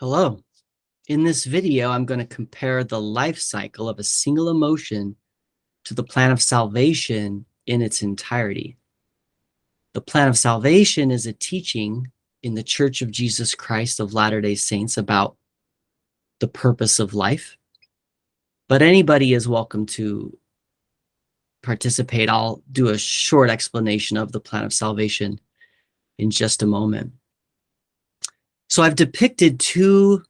Hello. In this video, I'm going to compare the life cycle of a single emotion to the plan of salvation in its entirety. The plan of salvation is a teaching in the Church of Jesus Christ of Latter-day Saints about the purpose of life, but anybody is welcome to participate. I'll do a short explanation of the plan of salvation in just a moment. So I've depicted two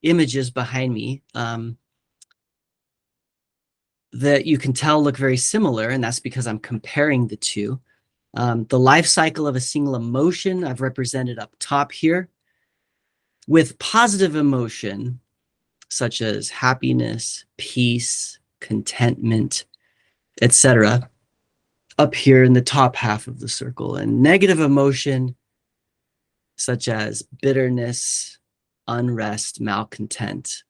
images behind me that you can tell look very similar, and that's because I'm comparing the two. The life cycle of a single emotion I've represented up top here, with positive emotion such as happiness, peace, contentment, etc., up here in the top half of the circle, and negative emotion such as bitterness, unrest, malcontent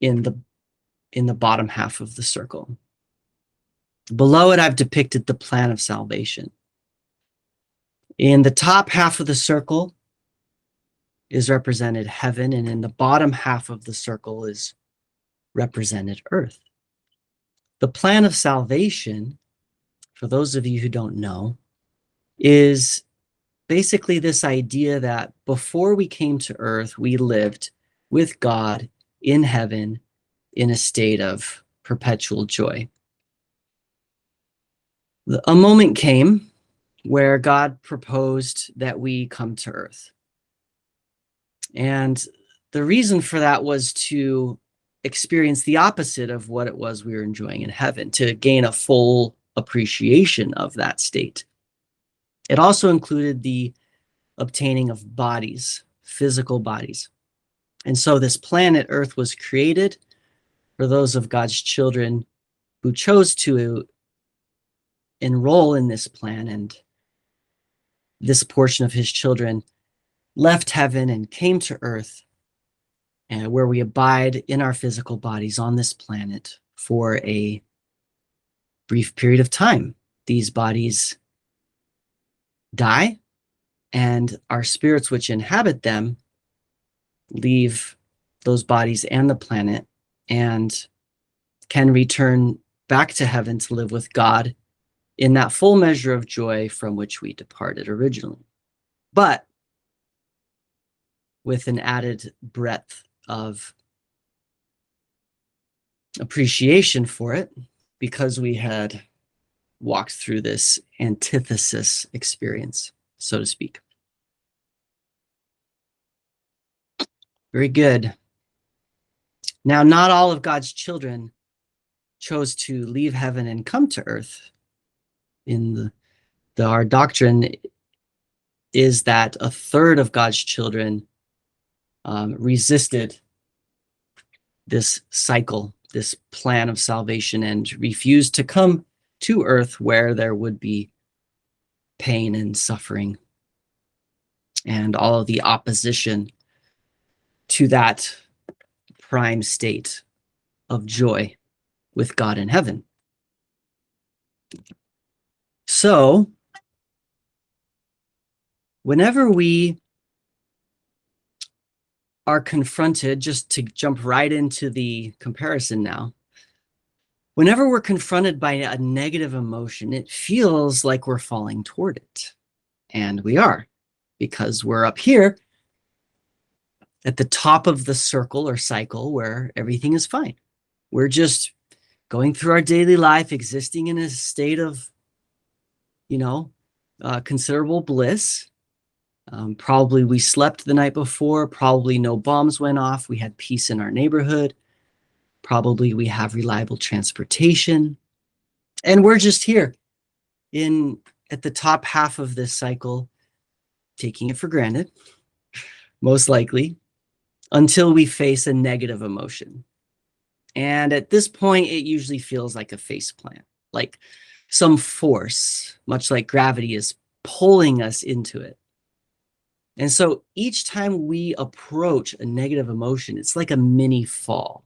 in the bottom half of the circle. Below it, I've depicted the plan of salvation. In the top half of the circle is represented heaven, and in the bottom half of the circle is represented earth. The plan of salvation, for those of you who don't know, is basically this idea that before we came to earth, we lived with God in heaven in a state of perpetual joy. A moment came where God proposed that we come to earth. And the reason for that was to experience the opposite of what it was we were enjoying in heaven, to gain a full appreciation of that state. It also included the obtaining of bodies, physical bodies. And so this planet Earth was created for those of God's children who chose to enroll in this plan, and this portion of his children left heaven and came to earth, and where we abide in our physical bodies on this planet for a brief period of time. These bodies die, and our spirits which inhabit them leave those bodies and the planet and can return back to heaven to live with God in that full measure of joy from which we departed originally, but with an added breadth of appreciation for it, because we had walked through this antithesis experience, so to speak. Very good. Now, not all of God's children chose to leave heaven and come to earth. Our doctrine is that a third of God's children resisted this cycle, this plan of salvation, and refused to come to earth where there would be pain and suffering and all of the opposition to that prime state of joy with God in heaven. So, whenever we are confronted, just to jump right into the comparison now, whenever we're confronted by a negative emotion, it feels like we're falling toward it. And we are, because we're up here at the top of the circle or cycle where everything is fine. We're just going through our daily life, existing in a state of, considerable bliss. Probably we slept the night before, probably no bombs went off, we had peace in our neighborhood, probably we have reliable transportation, and we're just here at the top half of this cycle, taking it for granted, most likely, until we face a negative emotion. And at this point, it usually feels like a faceplant, like some force, much like gravity, is pulling us into it. And so each time we approach a negative emotion, it's like a mini fall,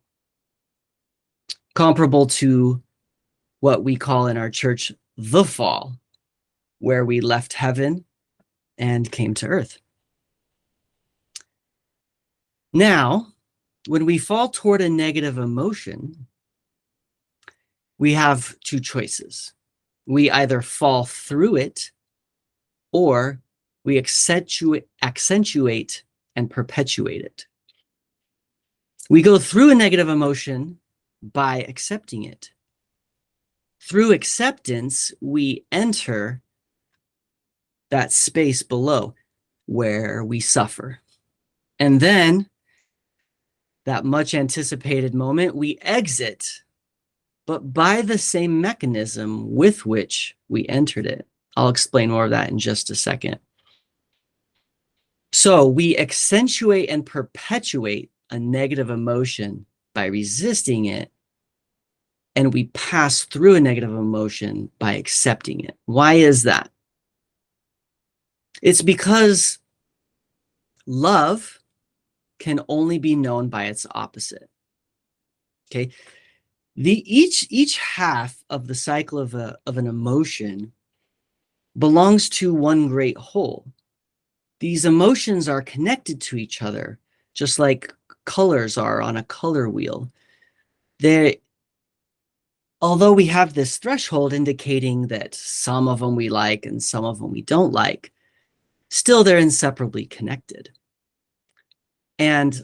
comparable to what we call in our church the fall, where we left heaven and came to earth. Now, when we fall toward a negative emotion, we have two choices. We either fall through it or we accentuate and perpetuate it. We go through a negative emotion by accepting it. Through acceptance, we enter that space below where we suffer. And then, that much anticipated moment, we exit, but by the same mechanism with which we entered it. I'll explain more of that in just a second. So we accentuate and perpetuate a negative emotion by resisting it, and we pass through a negative emotion by accepting it. Why is that? It's because love can only be known by its opposite. Okay? Each half of the cycle of an emotion belongs to one great whole. These emotions are connected to each other, just like colors are on a color wheel. Although we have this threshold indicating that some of them we like and some of them we don't like, still they're inseparably connected. And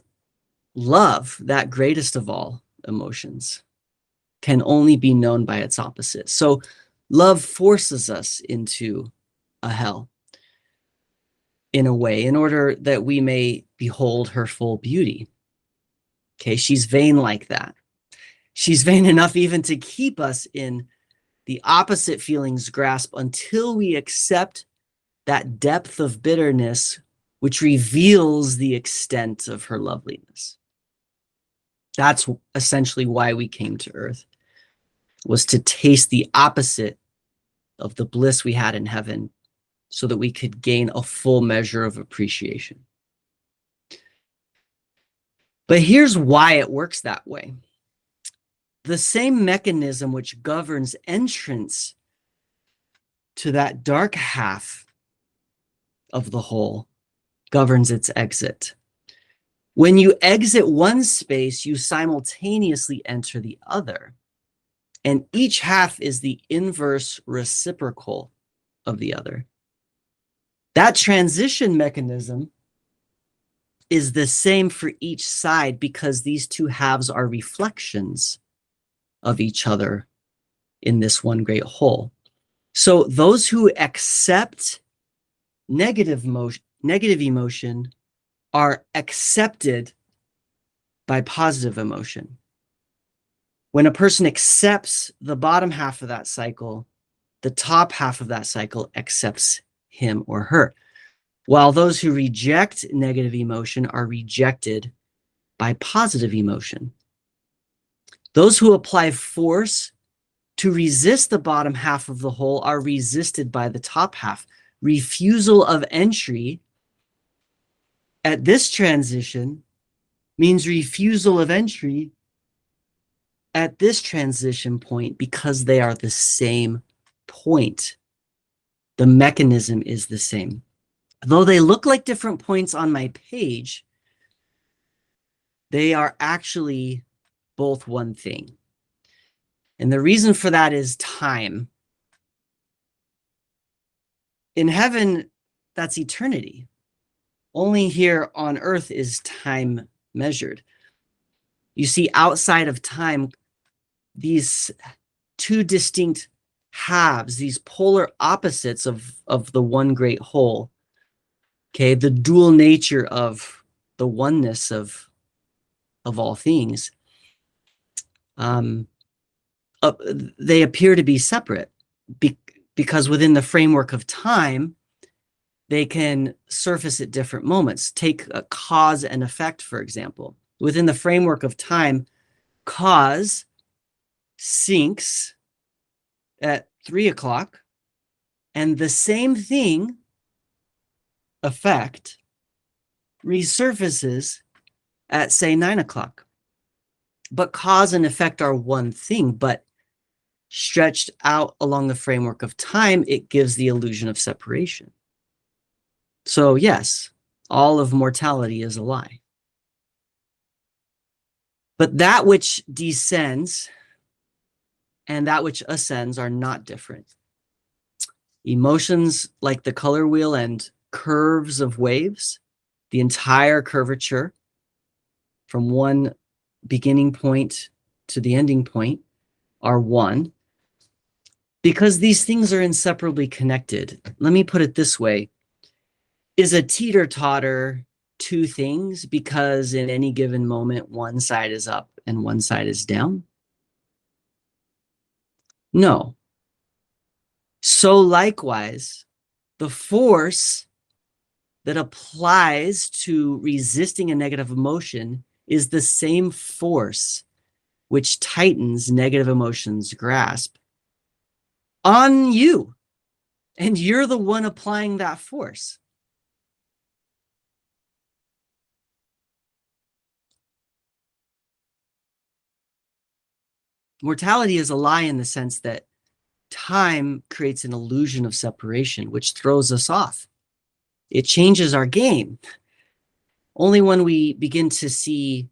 love, that greatest of all emotions, can only be known by its opposite. So love forces us into a hell in a way, in order that we may behold her full beauty. Okay, she's vain like that. She's vain enough even to keep us in the opposite feelings grasp until we accept that depth of bitterness which reveals the extent of her loveliness. That's essentially why we came to earth, was to taste the opposite of the bliss we had in heaven so that we could gain a full measure of appreciation. But here's why it works that way. The same mechanism which governs entrance to that dark half of the whole governs its exit. When you exit one space, you simultaneously enter the other. And each half is the inverse reciprocal of the other. That transition mechanism is the same for each side because these two halves are reflections of each other in this one great whole. So those who accept negative emotion are accepted by positive emotion. When a person accepts the bottom half of that cycle, the top half of that cycle accepts him or her. While those who reject negative emotion are rejected by positive emotion. Those who apply force to resist the bottom half of the whole are resisted by the top half. Refusal of entry at this transition means refusal of entry at this transition point because they are the same point. The mechanism is the same. Though they look like different points on my page, they are actually both one thing. And the reason for that is time. In heaven, that's eternity. Only here on earth is time measured. You see, outside of time, these two distinct halves, these polar opposites of the one great whole, okay, the dual nature of the oneness of all things, they appear to be separate because within the framework of time, they can surface at different moments. Take a cause and effect, for example. Within the framework of time, cause sinks at 3 o'clock, and the same thing, effect, resurfaces at, say, 9 o'clock. But cause and effect are one thing, but stretched out along the framework of time, it gives the illusion of separation. So yes, all of mortality is a lie. But that which descends and that which ascends are not different. Emotions like the color wheel and curves of waves, the entire curvature from one beginning point to the ending point are one, because these things are inseparably connected. Let me put it this way. Is a teeter-totter two things because in any given moment, one side is up and one side is down? No. So likewise, the force that applies to resisting a negative emotion is the same force which tightens negative emotions' grasp on you. And you're the one applying that force. Mortality is a lie in the sense that time creates an illusion of separation, which throws us off. It changes our game. Only when we begin to see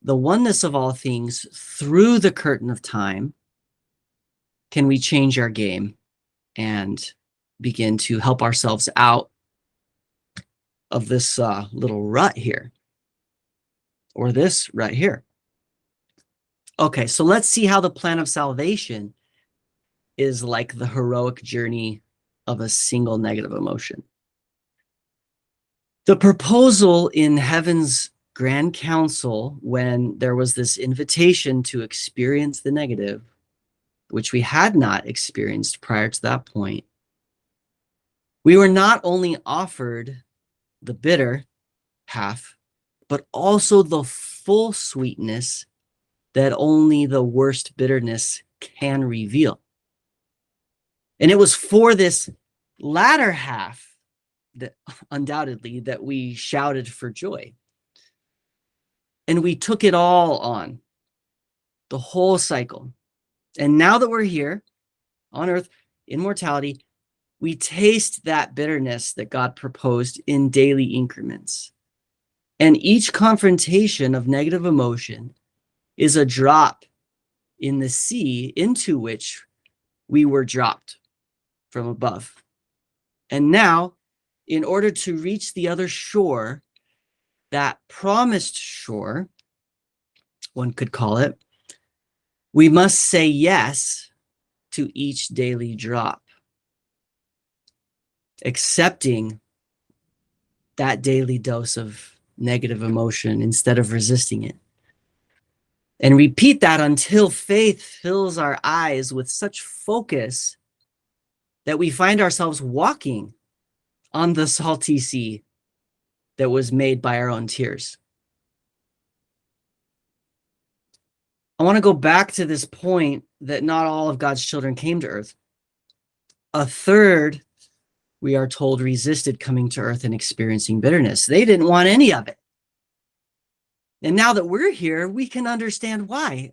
the oneness of all things through the curtain of time can we change our game and begin to help ourselves out of this little rut here, or this right here. Okay, so let's see how the plan of salvation is like the heroic journey of a single negative emotion. The proposal in heaven's grand council, when there was this invitation to experience the negative, which we had not experienced prior to that point, we were not only offered the bitter half, but also the full sweetness that only the worst bitterness can reveal. And it was for this latter half that undoubtedly that we shouted for joy. And we took it all on, the whole cycle. And now that we're here on earth, in mortality, we taste that bitterness that God proposed in daily increments. And each confrontation of negative emotion is a drop in the sea into which we were dropped from above. And now, in order to reach the other shore, that promised shore, one could call it, we must say yes to each daily drop, accepting that daily dose of negative emotion instead of resisting it. And repeat that until faith fills our eyes with such focus that we find ourselves walking on the salty sea that was made by our own tears. I want to go back to this point that not all of God's children came to earth. A third, we are told, resisted coming to earth and experiencing bitterness. They didn't want any of it. And now that we're here, we can understand why.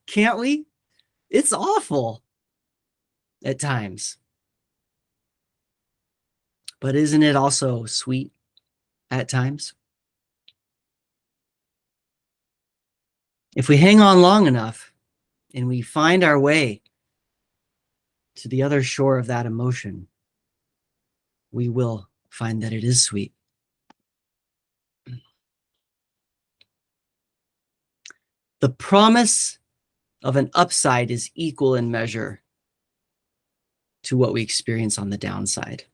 Can't we? It's awful at times. But isn't it also sweet at times? If we hang on long enough and we find our way to the other shore of that emotion, we will find that it is sweet. The promise of an upside is equal in measure to what we experience on the downside.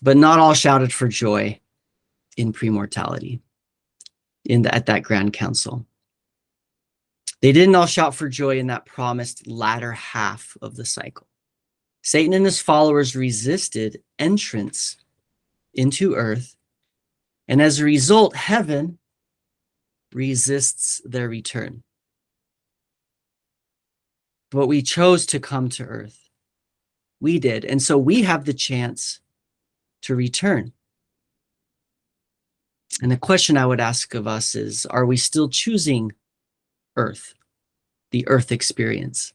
But not all shouted for joy in premortality, at that grand council. They didn't all shout for joy in that promised latter half of the cycle. Satan and his followers resisted entrance into earth, and as a result, heaven resists their return. But we chose to come to earth. We did. And so we have the chance to return. And the question I would ask of us is, are we still choosing earth, the earth experience?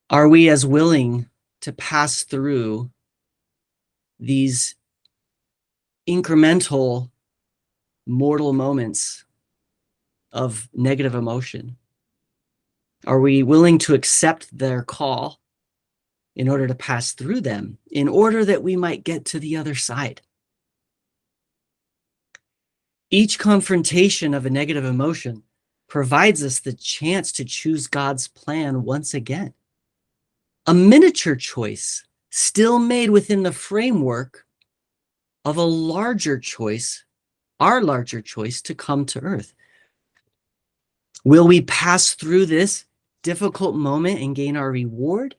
Are we as willing to pass through these incremental mortal moments of negative emotion? Are we willing to accept their call in order to pass through them, in order that we might get to the other side? Each confrontation of a negative emotion provides us the chance to choose God's plan once again. A miniature choice, still made within the framework of a larger choice, our larger choice to come to earth. Will we pass through this difficult moment and gain our reward?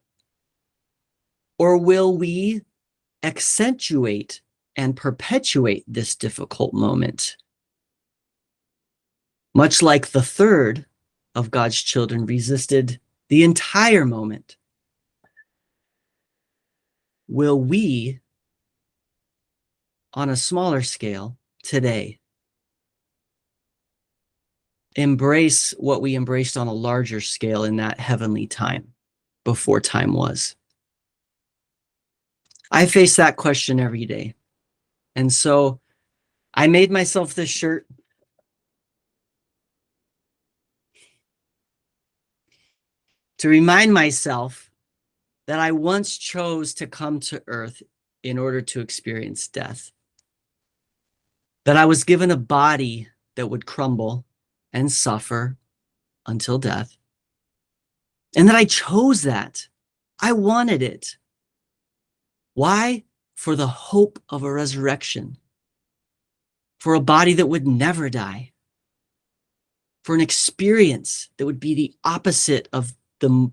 Or will we accentuate and perpetuate this difficult moment? Much like the third of God's children resisted the entire moment, will we, on a smaller scale today, embrace what we embraced on a larger scale in that heavenly time before time was? I face that question every day. And so I made myself this shirt to remind myself that I once chose to come to earth in order to experience death. That I was given a body that would crumble and suffer until death. And that I chose that. I wanted it. Why? For the hope of a resurrection. For a body that would never die. For an experience that would be the opposite of the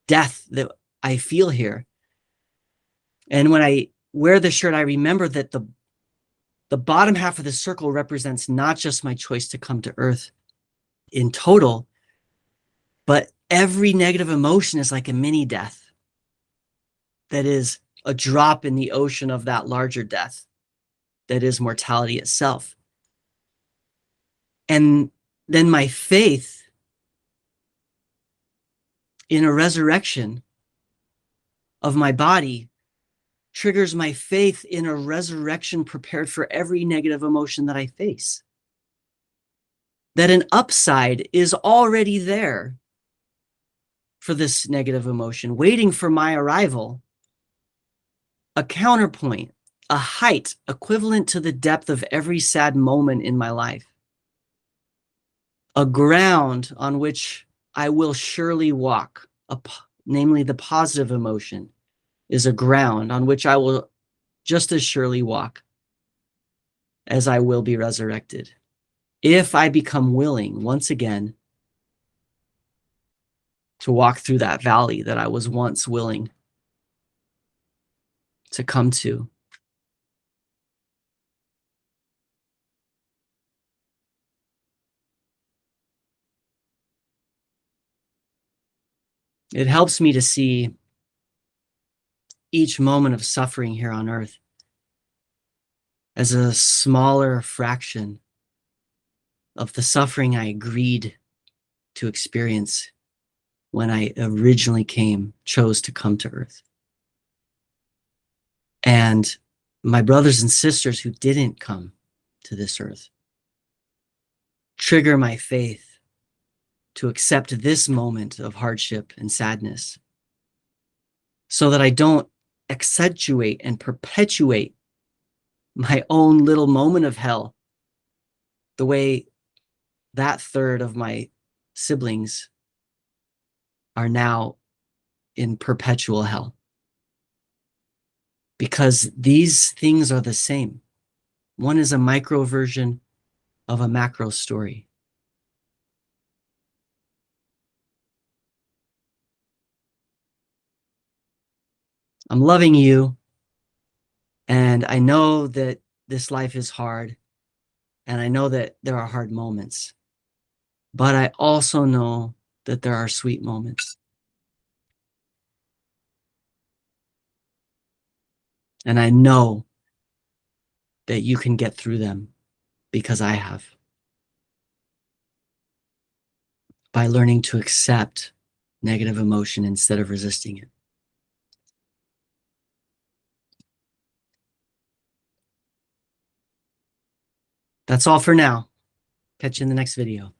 death that I feel here. And when I wear the shirt, I remember that the bottom half of the circle represents not just my choice to come to earth in total, but every negative emotion is like a mini death that is a drop in the ocean of that larger death that is mortality itself. And then my faith in a resurrection of my body triggers my faith in a resurrection prepared for every negative emotion that I face. That an upside is already there for this negative emotion, waiting for my arrival. A counterpoint, a height equivalent to the depth of every sad moment in my life. A ground on which I will surely walk, namely the positive emotion, is a ground on which I will just as surely walk as I will be resurrected. If I become willing, once again, to walk through that valley that I was once willing to come to. It helps me to see each moment of suffering here on earth as a smaller fraction of the suffering I agreed to experience when I originally chose to come to earth. And my brothers and sisters who didn't come to this earth trigger my faith to accept this moment of hardship and sadness so that I don't accentuate and perpetuate my own little moment of hell the way that third of my siblings are now in perpetual hell. Because these things are the same. One is a micro version of a macro story. I'm loving you, and I know that this life is hard, and I know that there are hard moments, but I also know that there are sweet moments. And I know that you can get through them because I have. By learning to accept negative emotion instead of resisting it. That's all for now. Catch you in the next video.